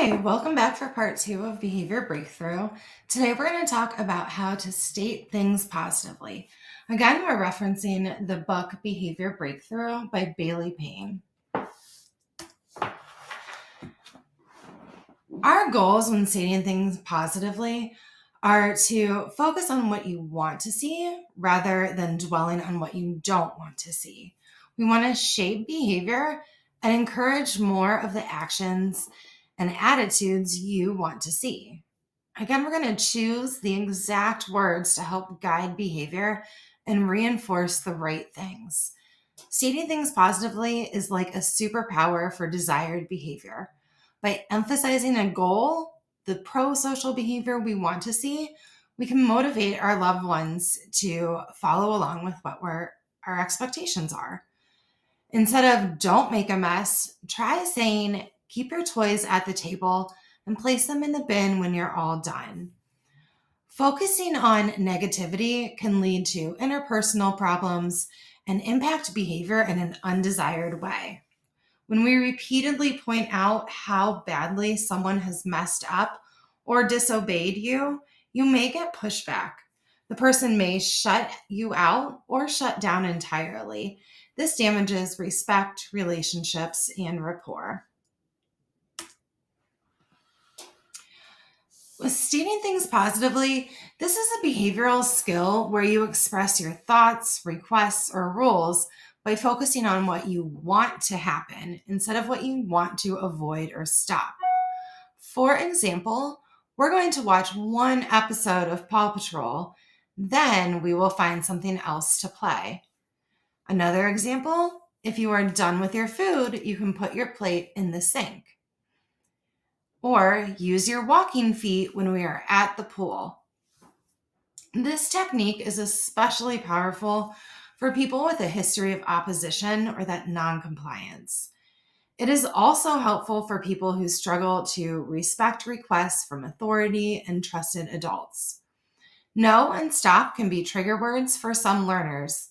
Hi, welcome back for part 2 of Behavior Breakthrough. Today we're going to talk about how to state things positively. Again, we're referencing the book Behavior Breakthrough by Bailey Payne. Our goals when stating things positively are to focus on what you want to see rather than dwelling on what you don't want to see. We want to shape behavior and encourage more of the actions and attitudes you want to see. Again, we're going to choose the exact words to help guide behavior and reinforce the right things. Stating things positively is like a superpower for desired behavior. By emphasizing a goal, the pro-social behavior we want to see, we can motivate our loved ones to follow along with what our expectations are. Instead of don't make a mess, try saying keep your toys at the table and place them in the bin when you're all done. Focusing on negativity can lead to interpersonal problems and impact behavior in an undesired way. When we repeatedly point out how badly someone has messed up or disobeyed you, you may get pushback. The person may shut you out or shut down entirely. This damages respect, relationships, and rapport. With stating things positively, this is a behavioral skill where you express your thoughts, requests, or rules by focusing on what you want to happen instead of what you want to avoid or stop. For example, we're going to watch one episode of Paw Patrol, then we will find something else to play. Another example, if you are done with your food, you can put your plate in the sink. Or use your walking feet when we are at the pool. This technique is especially powerful for people with a history of opposition or that non-compliance. It is also helpful for people who struggle to respect requests from authority and trusted adults. No and stop can be trigger words for some learners.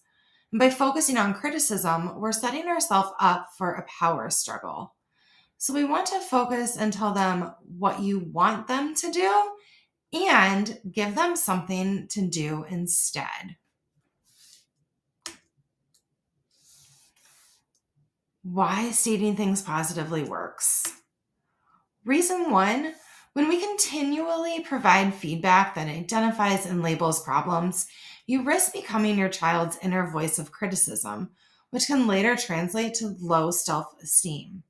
And by focusing on criticism, we're setting ourselves up for a power struggle. So we want to focus and tell them what you want them to do and give them something to do instead. Why stating things positively works. Reason 1, when we continually provide feedback that identifies and labels problems, you risk becoming your child's inner voice of criticism, which can later translate to low self-esteem.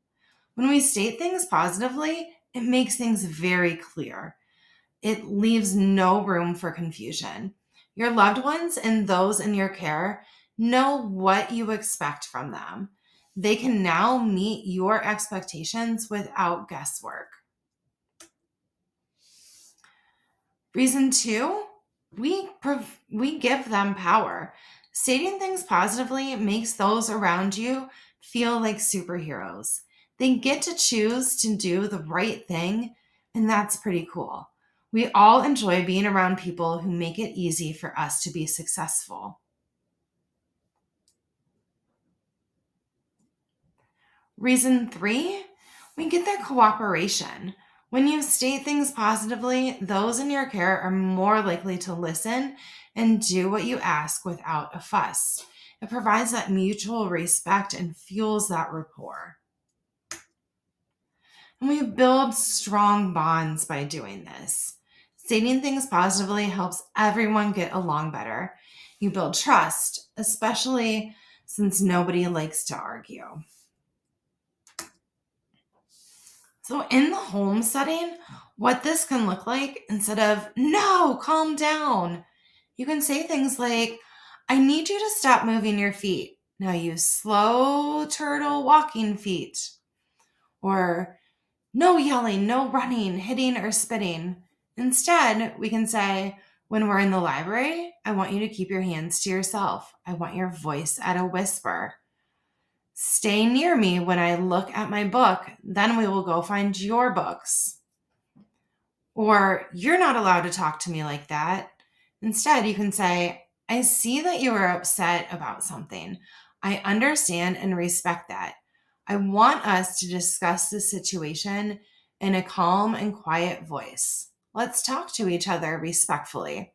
When we state things positively, it makes things very clear. It leaves no room for confusion. Your loved ones and those in your care know what you expect from them. They can now meet your expectations without guesswork. Reason 2, we give them power. Stating things positively makes those around you feel like superheroes. They get to choose to do the right thing, and that's pretty cool. We all enjoy being around people who make it easy for us to be successful. Reason 3, we get their cooperation. When you state things positively, those in your care are more likely to listen and do what you ask without a fuss. It provides that mutual respect and fuels that rapport. And we build strong bonds by doing this. Stating things positively helps everyone get along better. You build trust, especially since nobody likes to argue. So in the home setting, what this can look like, instead of, no, calm down, you can say things like, I need you to stop moving your feet. Now use slow turtle walking feet. Or no yelling, no running, hitting, or spitting. Instead, we can say, when we're in the library, I want you to keep your hands to yourself. I want your voice at a whisper. Stay near me when I look at my book, then we will go find your books. Or, you're not allowed to talk to me like that. Instead, you can say, I see that you are upset about something. I understand and respect that. I want us to discuss the situation in a calm and quiet voice. Let's talk to each other respectfully.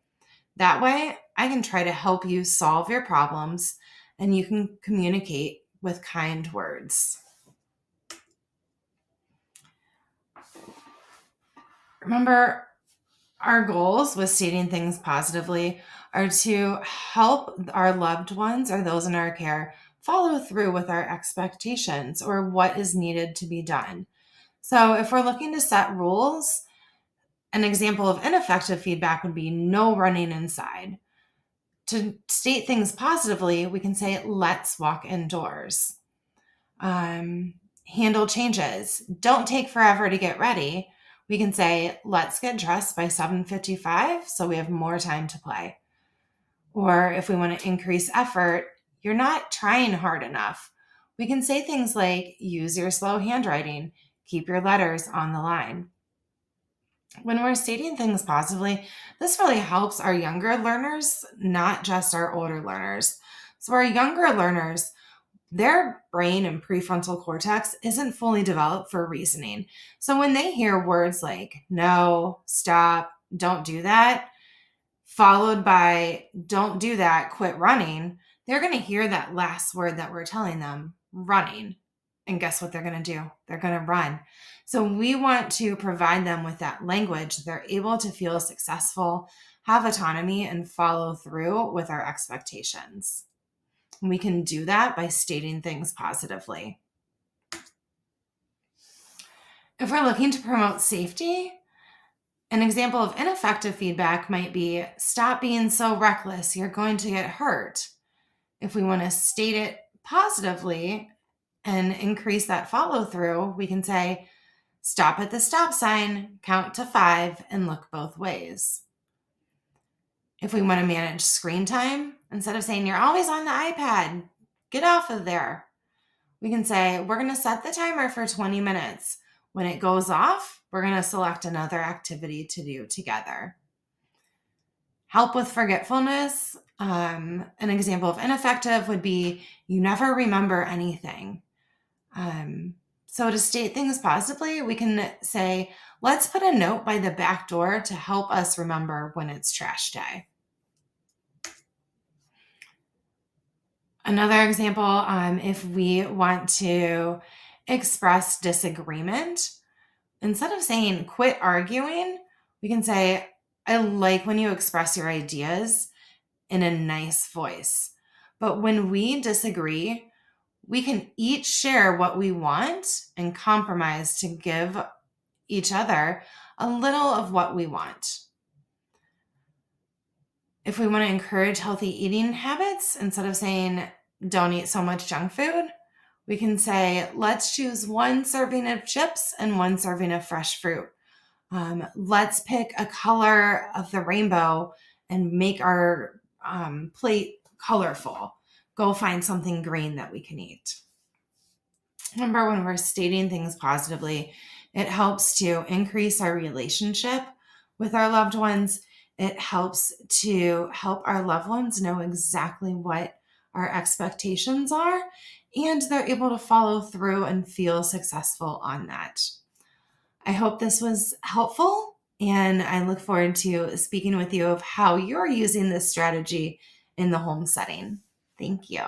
That way, I can try to help you solve your problems and you can communicate with kind words. Remember, our goals with stating things positively are to help our loved ones or those in our care follow through with our expectations or what is needed to be done. So, if we're looking to set rules, an example of ineffective feedback would be no running inside. To state things positively, we can say, let's walk indoors. Handle changes. Don't take forever to get ready. We can say, let's get dressed by 7:55 so we have more time to play. Or if we want to increase effort, you're not trying hard enough. We can say things like, use your slow handwriting, keep your letters on the line. When we're stating things positively, this really helps our younger learners, not just our older learners. So our younger learners, their brain and prefrontal cortex isn't fully developed for reasoning. So when they hear words like no, stop, don't do that, followed by don't do that, quit running, they're going to hear that last word that we're telling them, running. And guess what they're going to do? They're going to run. So we want to provide them with that language. They're able to feel successful, have autonomy, and follow through with our expectations. We can do that by stating things positively. If we're looking to promote safety, an example of ineffective feedback might be, stop being so reckless, you're going to get hurt. If we want to state it positively and increase that follow through, we can say, stop at the stop sign, count to 5, and look both ways. If we want to manage screen time, instead of saying, you're always on the iPad, get off of there, we can say, we're going to set the timer for 20 minutes. When it goes off, we're going to select another activity to do together. Help with forgetfulness. An example of ineffective would be, you never remember anything. So to state things positively, we can say, let's put a note by the back door to help us remember when it's trash day. Another example, if we want to express disagreement, instead of saying quit arguing, we can say, I like when you express your ideas in a nice voice. But when we disagree, we can each share what we want and compromise to give each other a little of what we want. If we want to encourage healthy eating habits, instead of saying don't eat so much junk food, we can say let's choose one serving of chips and one serving of fresh fruit. Let's pick a color of the rainbow and make our plate colorful. Go find something green that we can eat. Remember, when we're stating things positively, it helps to increase our relationship with our loved ones. It helps to help our loved ones know exactly what our expectations are, and they're able to follow through and feel successful on that. I hope this was helpful, and I look forward to speaking with you of how you're using this strategy in the home setting. Thank you.